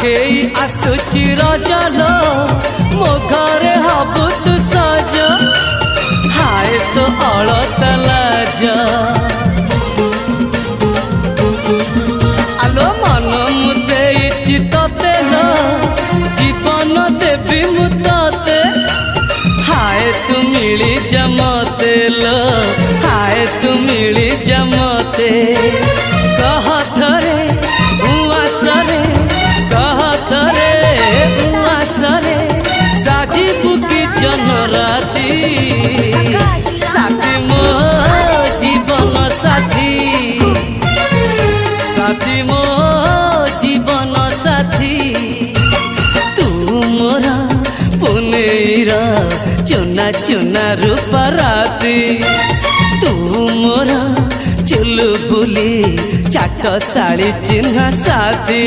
पाखेई आसुची रजलो मो घरे हबु तू सज हाय तो अलता लाज आलो मन मुदे चितते लो जीवन देवी मुते हाय तू मिली जमते लो हाय तू मिली जमते कह थरे उआसरे कह थरे उआसरे साजी बुकी जन राती साथी मो जीवन साथी साथी मो जीवन साथी तू मोरा पुनेरा चुना चुना रूपा राती तू मोरा चुलबुली चाट साड़ी चिन्ह साथी।